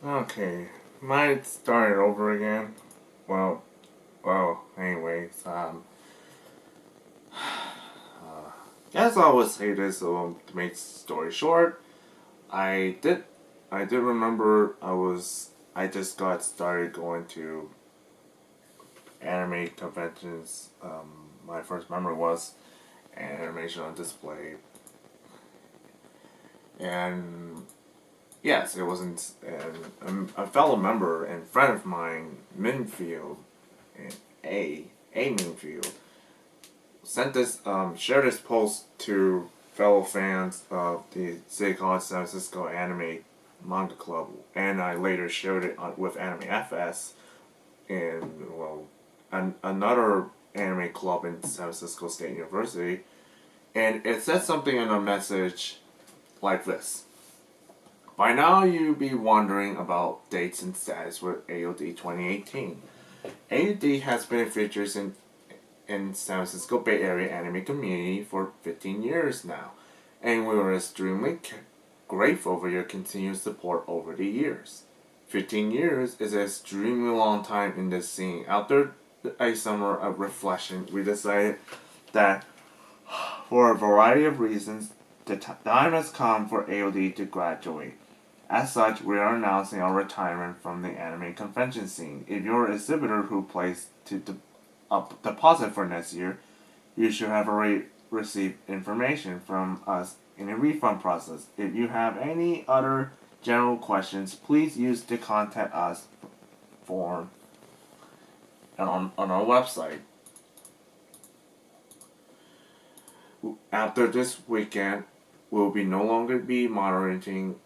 Okay, might start it over again. Well, anyways, as I always say this, to make the story short, I did, I did remember I just got started going to anime conventions. My first memory was animation on display, and yes, it wasn't, and a fellow member and friend of mine, Minfield, and A Minfield, sent this shared this post to fellow fans of the City College San Francisco Anime Manga Club, and I later shared it with Anime FS and another anime club in San Francisco State University, and it said something in a message like this. By now you be wondering about dates and status for AOD 2018. AOD has been featured in San Francisco Bay Area anime community for 15 years now, and we are extremely grateful for your continued support over the years. 15 years is an extremely long time in this scene. After a summer of reflection, we decided that for a variety of reasons, the time has come for AOD to graduate. As such, we are announcing our retirement from the anime convention scene. If you're an exhibitor who plans to deposit for next year, you should have already received information from us in a refund process. If you have any other general questions, please use the contact us form on our website. After this weekend, we'll be no longer be monitoring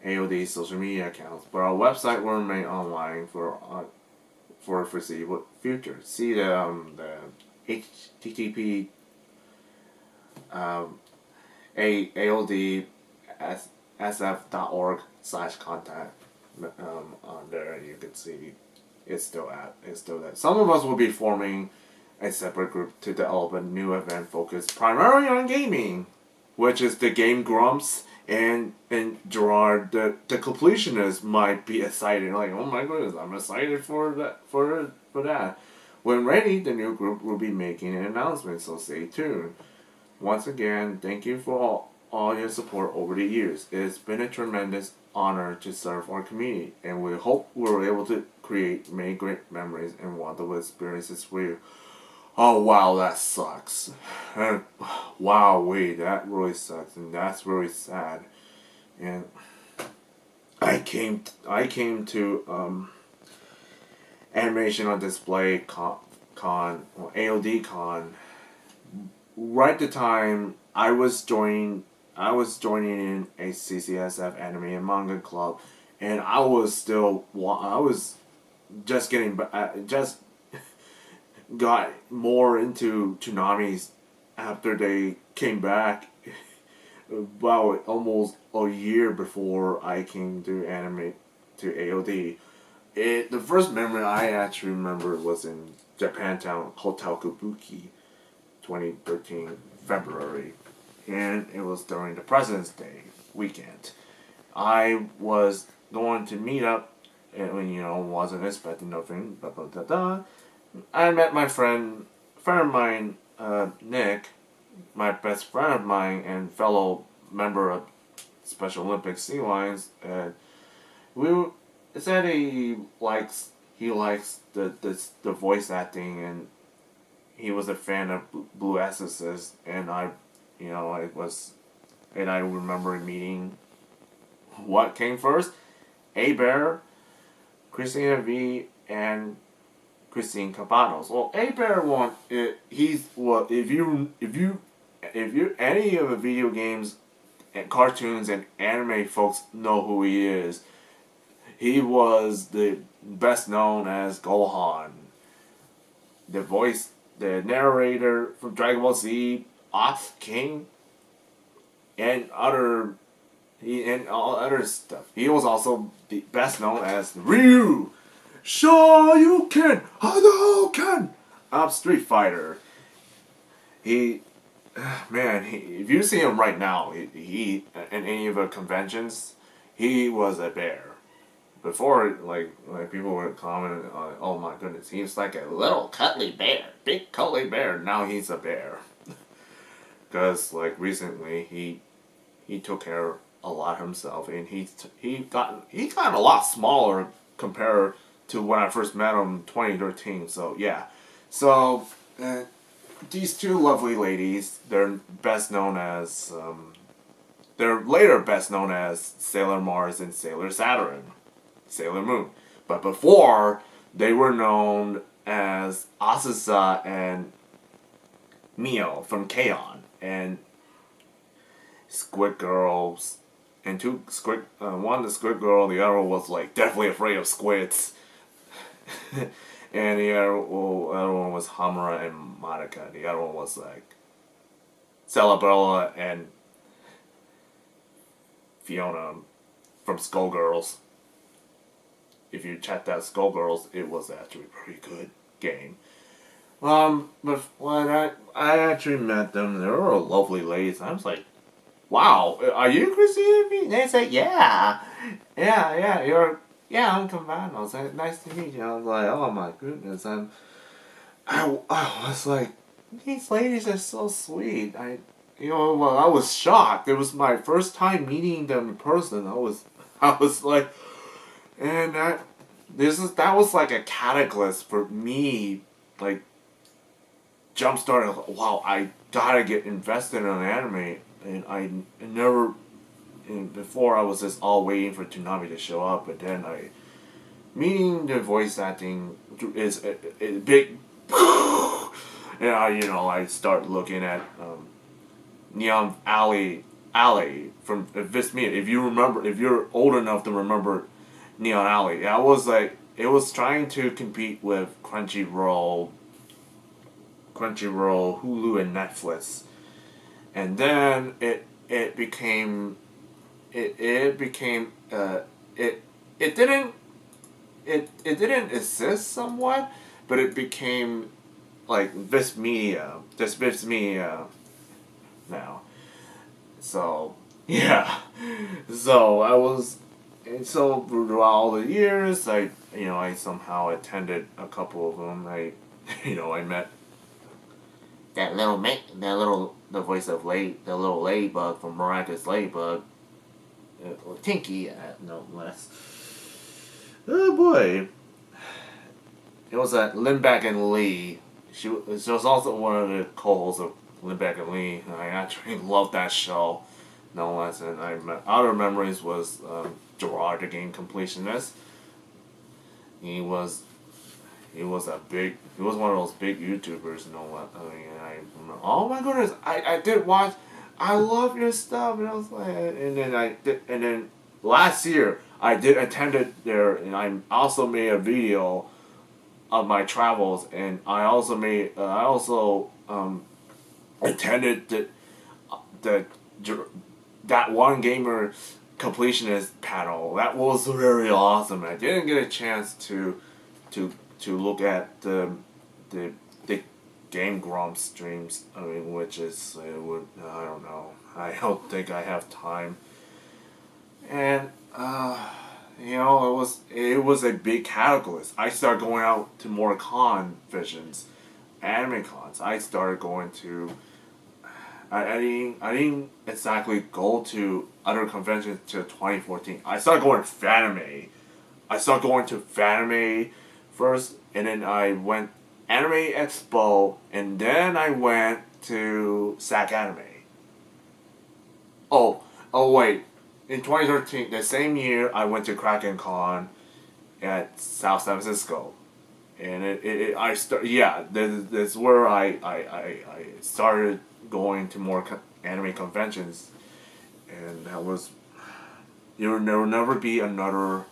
AOD social media accounts, but our website will remain online for a foreseeable future. See the HTTP AOD sf.org/contact on there, and you can see it's still there. Some of us will be forming a separate group to develop a new event focused primarily on gaming, which is the Game Grumps and Gerard the completionist might be excited, like, oh my goodness, I'm excited for that. When ready, the new group will be making an announcement, so stay tuned. Once again, thank you for all your support over the years. It's been a tremendous honor to serve our community, and we hope we're able to create many great memories and wonderful experiences for you. Oh wow, that sucks. Wow, wait, that really sucks, and that's really sad. And I came to Animation on Display or AODCon right the time I was joining in a CCSF anime and manga club, and I was just getting just got more into Toonami's after they came back about almost a year before I came to AOD. The first memory I actually remember was in Japantown Hotel Kabuki, 2013 February, and it was during the President's Day weekend. I was going to meet up, and wasn't expecting nothing. Blah, blah, blah, blah. I met my friend of mine, Nick, my best friend of mine and fellow member of Special Olympics Sea Lions, and we said he likes the voice acting, and he was a fan of Blue Exorcist, and I remember meeting what came first, A Bear, Christina V, and Christine Cabanos. Well, A Bear one, if you any of the video games and cartoons and anime folks know who he is. He was the best known as Gohan, the narrator from Dragon Ball Z, Ox King, and and all other stuff. He was also the best known as Ryu Shoryuken Hadouken of Street Fighter. He, man, if you see him right now, he in any of the conventions, he was a bear before, like people would comment on, oh my goodness, he's like a little cuddly bear, big cuddly bear. Now he's a bear, because like recently he took care a lot himself, and he got a lot smaller compared to when I first met him in 2013. So yeah, so these two lovely ladies, they're best known as they're later best known as Sailor Mars and Sailor Saturn, Sailor Moon. But before, they were known as Asusa and Mio from K-On! And Squid Girls. And one the Squid Girl, the other was like definitely afraid of squids. And the other one was Hamura and Madoka. The other one was like Cerebella and Fiona from Skullgirls. If you checked out Skullgirls, it was actually a pretty good game. But when I actually met them, they were lovely ladies. I was like, wow, are you Christine? They said, yeah, I'm Convano. I was like, nice to meet you. I was like, oh my goodness, I was like, these ladies are so sweet. I was shocked. It was my first time meeting them in person. I was like, and that was like a cataclysm for me, like, jump started. Wow, I gotta get invested in anime, and I never. And before I was just all waiting for Toonami to show up, but then meeting the voice acting is a big. And I start looking at Neon Alley from Vismia. If you're old enough to remember Neon Alley, it was trying to compete with Crunchyroll, Hulu, and Netflix, and then it became it didn't exist somewhat, but it became like Viz Media now. So yeah, so throughout all the years, I somehow attended a couple of them. I met the voice of the little ladybug from Miraculous Ladybug, Tinky, no less. Oh boy, it was Lindbeck and Lee. She was also one of the co-hosts of Lindbeck and Lee, and I actually loved that show, no less. And other memories was Gerard, the game completionist. He was one of those big YouTubers, no less. Oh my goodness, I did watch. I love your stuff, and I was like, and then last year I did attended there, and I also made a video of my travels, and I also attended that one gamer completionist panel. That was very awesome. I didn't get a chance to look at the Game Grumps streams. I mean, which is I don't know. I don't think I have time. And it was a big catalyst. I started going out to more conventions, anime cons. I started going to. I didn't exactly go to other conventions till 2014. I started going to Fanime. I started going to Fanime first, and then I went Anime Expo, and then I went to SAC Anime. Oh wait. In 2013, the same year, I went to Kraken Con at South San Francisco, and that's where I started going to more anime conventions, and that was there will never be another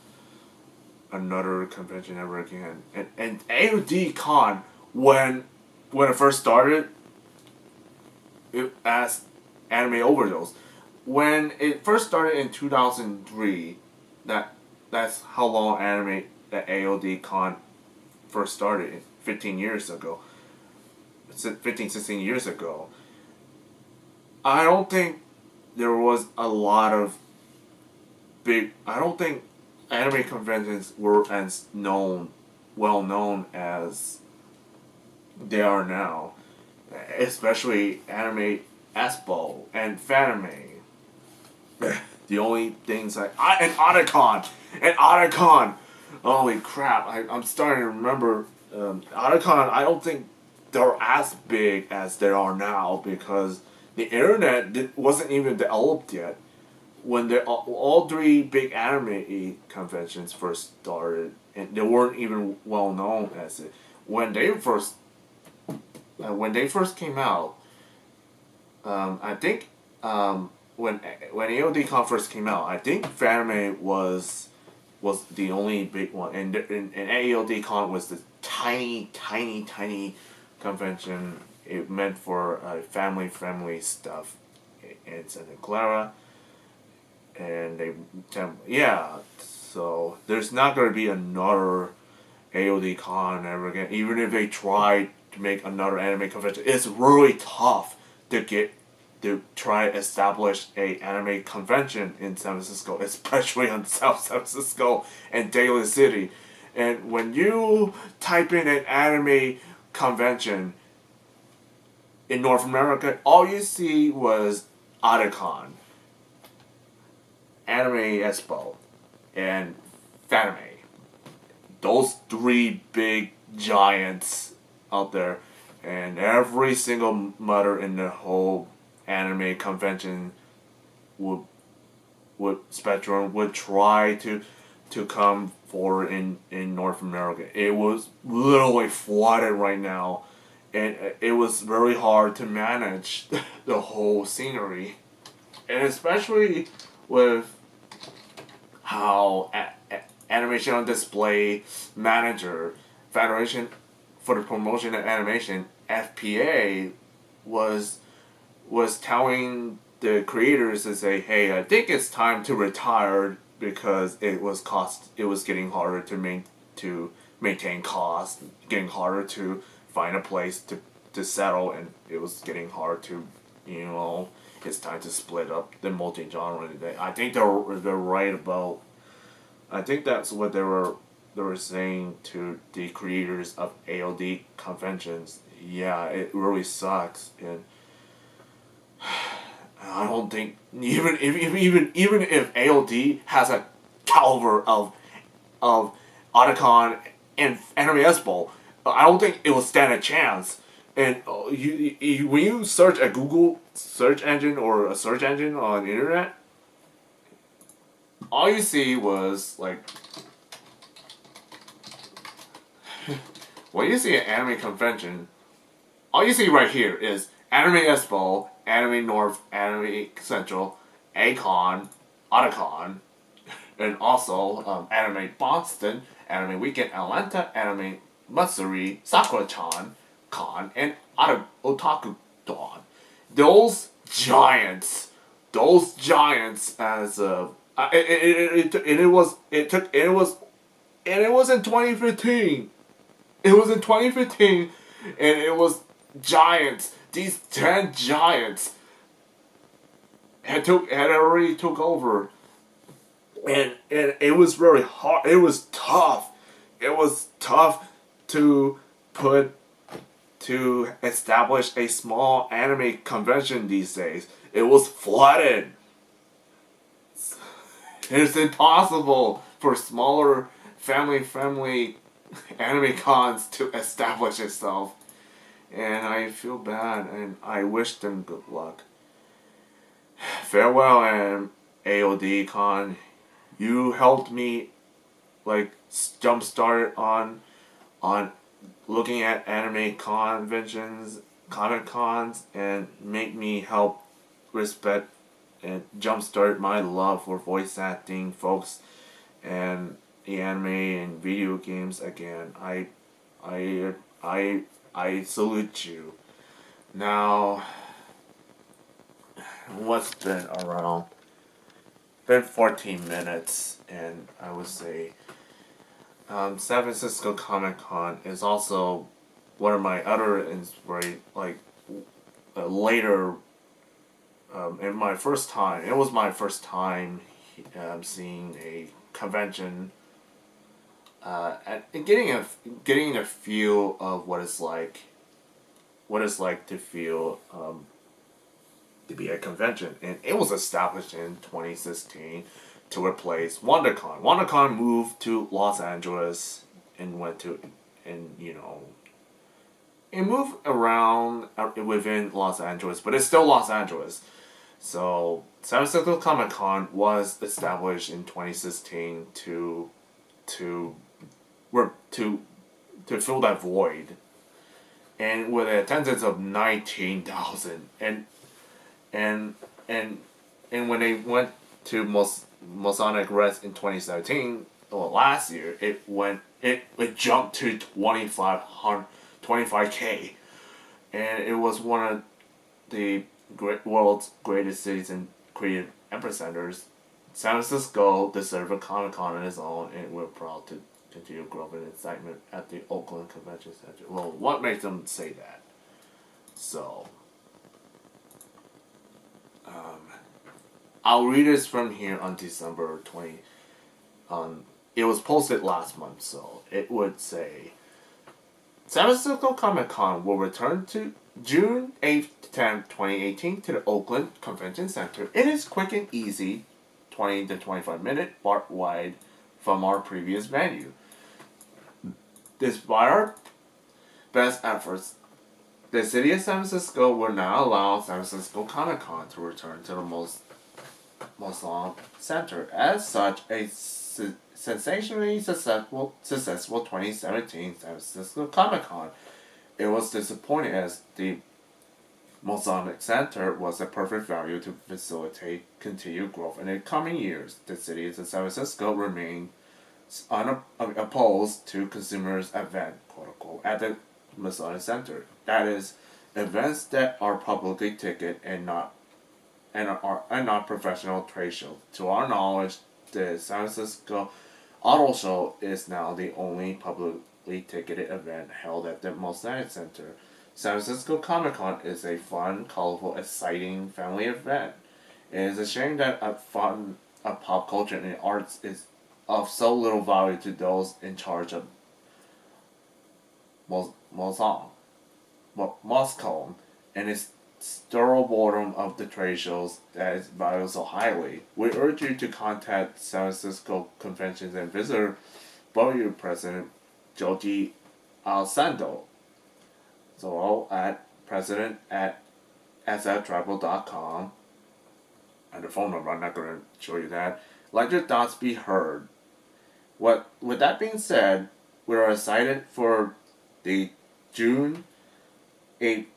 convention ever again. And AODCon, when it first started, as Anime Overdose. When it first started in 2003, that's how long that AODCon first started, 15 years ago. 16 years ago. I don't think there was a lot of big. I don't think anime conventions were as well known as they are now, especially Anime Expo and Fanime. The only things and AODCon. Holy crap! I'm starting to remember AODCon. I don't think they're as big as they are now because the internet wasn't even developed yet when all three big anime conventions first started, and they weren't even well known as it when they first came out. I think when AODCon first came out, I think Fanime was the only big one, and AODCon was the tiny convention. It meant for family friendly stuff in Santa Clara, and so there's not gonna be another AODCon ever again. Even if they try to make another anime convention, it's really tough to try to establish a anime convention in San Francisco, especially in South San Francisco and Daly City. And when you type in an anime convention in North America, all you see was AODCon, Anime Expo, and Fanime. Those three big giants out there, and every single mother in the whole anime convention would spectrum would try to come forward in North America. It was literally flooded right now, and it was very hard to manage the whole scenery, and especially with how Animation on Display manager Federation for the Promotion of Animation, FPA, was telling the creators to say, hey, I think it's time to retire because it was getting harder to maintain costs, getting harder to find a place to settle, and it was getting hard to, it's time to split up the multi-genre. I think they're right about. I think that's what they were saying to the creators of AOD conventions. Yeah, it really sucks, and I don't think even if AOD has a caliber of AODCon and Anime Expo, I don't think it will stand a chance. And when you search a Google search engine or a search engine on the internet, all you see was like when you see an anime convention, all you see right here is Anime Expo, Anime North, Anime Central, ACon, AODCon, and also Anime Boston, Anime Weekend Atlanta, Anime Matsuri, Sakura-chan Con, and Otaku Dawn. Those giants as it was in 2015. It was in 2015, and it was giants. These 10 giants had already took over, and it was very hard. It was tough. It was tough to establish a small anime convention these days. It was flooded. It's impossible for smaller family-friendly anime cons to establish itself. And I feel bad, and I wish them good luck. Farewell, AODCon. You helped me, jumpstart on looking at anime conventions, comic cons, and make me help respect and jumpstart my love for voice acting, folks, and the anime and video games again. I salute you. Now, what's been around? Been 14 minutes, and I would say San Francisco Comic Con is also one of my other later. In my first time, it was my first time seeing a convention, and getting a feel of what it's like to feel to be at a convention. And it was established in 2016 to replace WonderCon. WonderCon moved to Los Angeles and it moved around within Los Angeles, but it's still Los Angeles. So San Francisco Comic Con was established in 2016 to fill that void, and with an attendance of 19,000, and when they went to Masonic Rest in 2017, or last year, it jumped to 25K, and it was one of the world's greatest cities and creative epicenters. San Francisco deserves a Comic Con on its own, and we're proud to continue growth and excitement at the Oakland Convention Center. Well, what makes them say that? So, I'll read this from here on December 20. It was posted last month, so it would say, San Francisco Comic Con will return to June 8th to 10th, 2018 to the Oakland Convention Center. It is quick and easy, 20 to 25 minute BART ride from our previous venue. Despite our best efforts, the city of San Francisco will now allow San Francisco Comic Con to return to the Masonic Center. As such, a sensationally successful 2017 San Francisco Comic Con. It was disappointing as the Masonic Center was a perfect value to facilitate continued growth in the coming years. The city of San Francisco remains opposed to consumers' event, quote unquote, at the Masonic Center. That is, events that are publicly ticketed and are not professional trade shows. To our knowledge, the San Francisco Auto Show is now the only publicly ticketed event held at the Masonic Center. San Francisco Comic Con is a fun, colorful, exciting family event. It is a shame that pop culture and arts is of so little value to those in charge of Moscone, and its thorough boredom of the trade shows that is valued so highly. We urge you to contact San Francisco Conventions and Visitor Bureau President Joji Alessandro. So at president@sftravel.com, and the phone number, I'm not going to show you that. Let your thoughts be heard. With that being said, we are excited for the June 8th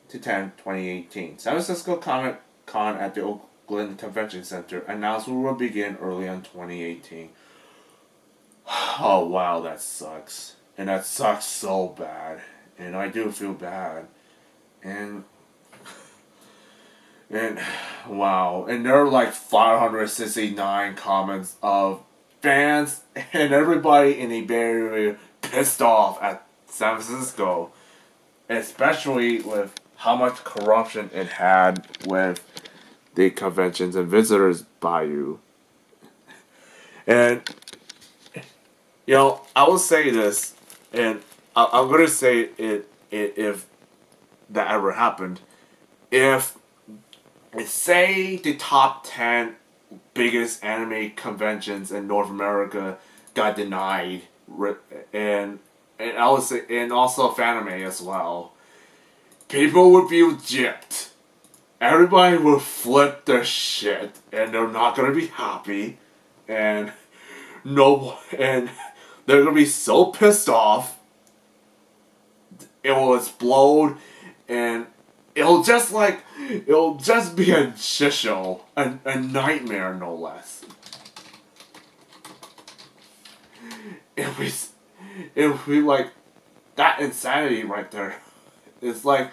to 10th, 2018 San Francisco Comic Con at the Oakland Convention Center. Announcement will begin early in 2018. Oh wow, that sucks. And that sucks so bad. And I do feel bad. And wow. And there are like 569 comments of fans and everybody in the Bay Area pissed off at San Francisco. Especially with how much corruption it had with the conventions and visitors bayou. And, I will say this, and I'm going to say it if that ever happened. If, say, the top 10 biggest anime conventions in North America got denied, and I would say, and also Fanime as well, people would be gypped. Everybody would flip their shit, and they're not gonna be happy, and they're gonna be so pissed off. It will explode, and it'll just be a shit show, a nightmare no less. It'll be like that insanity right there. It's like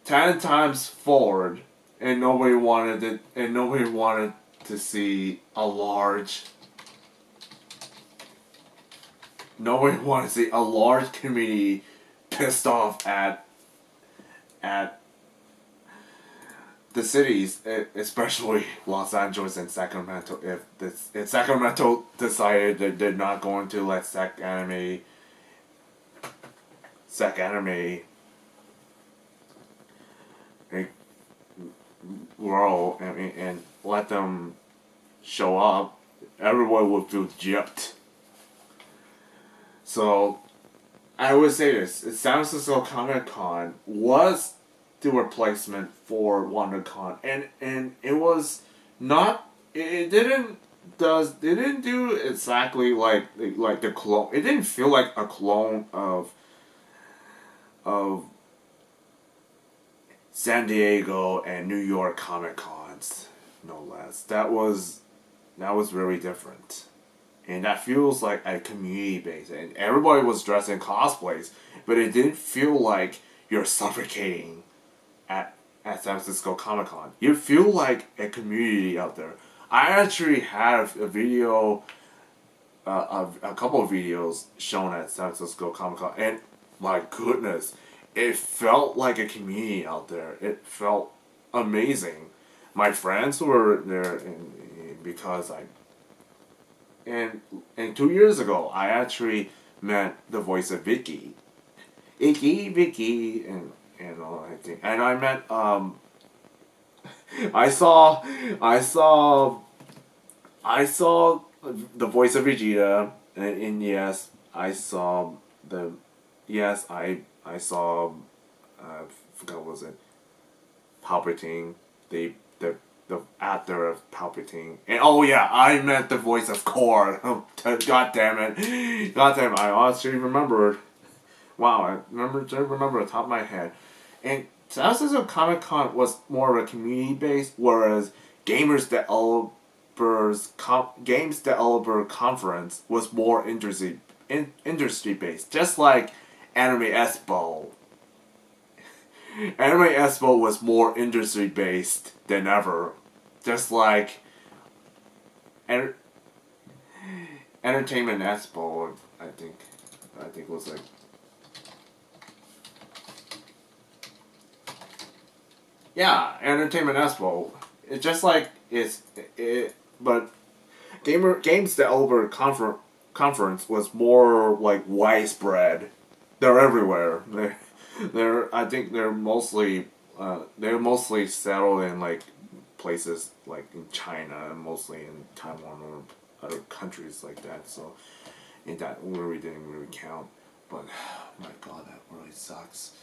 10 times forward, and nobody wanted to see a large community pissed off at the cities, especially Los Angeles and Sacramento, if Sacramento decided that they're not going to let Sec Anime grow and let them show up, everyone would feel gypped. So I would say this: San Francisco Comic Con was the replacement for WonderCon, and it was not. It didn't do exactly like the clone. It didn't feel like a clone of San Diego and New York Comic Cons, no less. That was very different. And that feels like a community base. And everybody was dressed in cosplays, but it didn't feel like you're suffocating at San Francisco Comic Con. You feel like a community out there. I actually have a video, a couple of videos shown at San Francisco Comic Con, and my goodness, it felt like a community out there. It felt amazing. My friends were there because and 2 years ago, I actually met the voice of Vicky, Vicky, and all that thing. And I met I saw the voice of Vegeta, and yes, I saw I saw forgot what was it, Palpatine, the actor of Palpatine, and oh yeah, I meant the voice of Korra. God damn it, I honestly remembered. Wow, I remember the top of my head. And San Francisco Comic Con was more of a community base, whereas Games Developer Conference was more industry based, just like Anime Expo. Anime Expo was more industry based than ever, just like Entertainment Expo. I think was like. Yeah, Entertainment Expo. It's just like but Games Developer Conference was more like widespread. They're everywhere. I think they're mostly settled in like places like in China and mostly in Taiwan or other countries like that. So in that we didn't really count. But my God, that really sucks.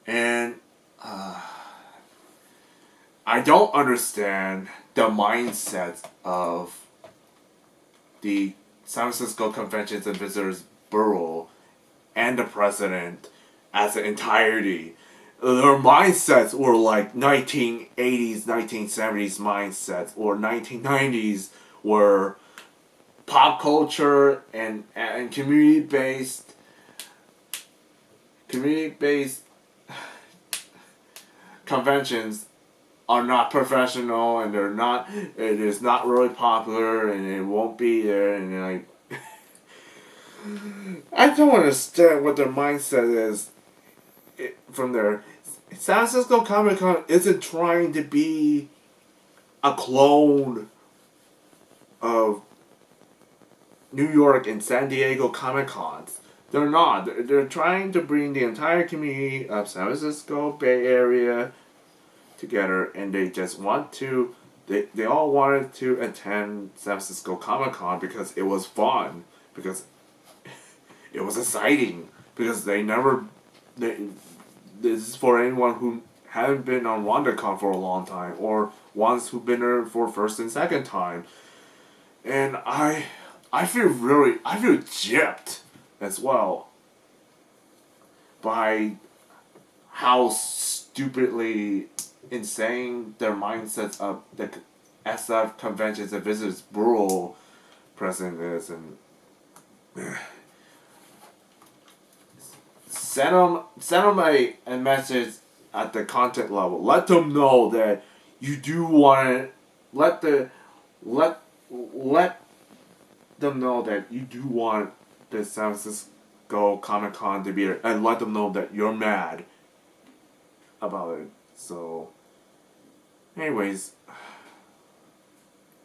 And I don't understand the mindset of the San Francisco Conventions and Visitors Bureau and the president as an entirety. Their mindsets were like 1980s, 1970s mindsets, or 1990s were pop culture and community-based conventions are not professional, and it is not really popular, and it won't be there, and like I don't understand what their mindset is from there. San Francisco Comic Con isn't trying to be a clone of New York and San Diego Comic Cons. They're not. They're trying to bring the entire community of San Francisco Bay Area together, and they just want to. They all wanted to attend San Francisco Comic Con because it was fun, because it was exciting, because this is for anyone who haven't been on WonderCon for a long time, or ones who've been there for first and second time. And I feel gypped as well by how stupidly insane their mindsets of the SF Conventions and Visitors Bureau president is, and send them a message at the content level. Let them know that you do want to let them know that you do want the San Francisco Comic Con to be there, and let them know that you're mad. about it. So, anyways,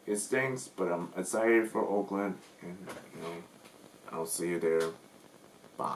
it stinks, but I'm excited for Oakland, and I'll see you there.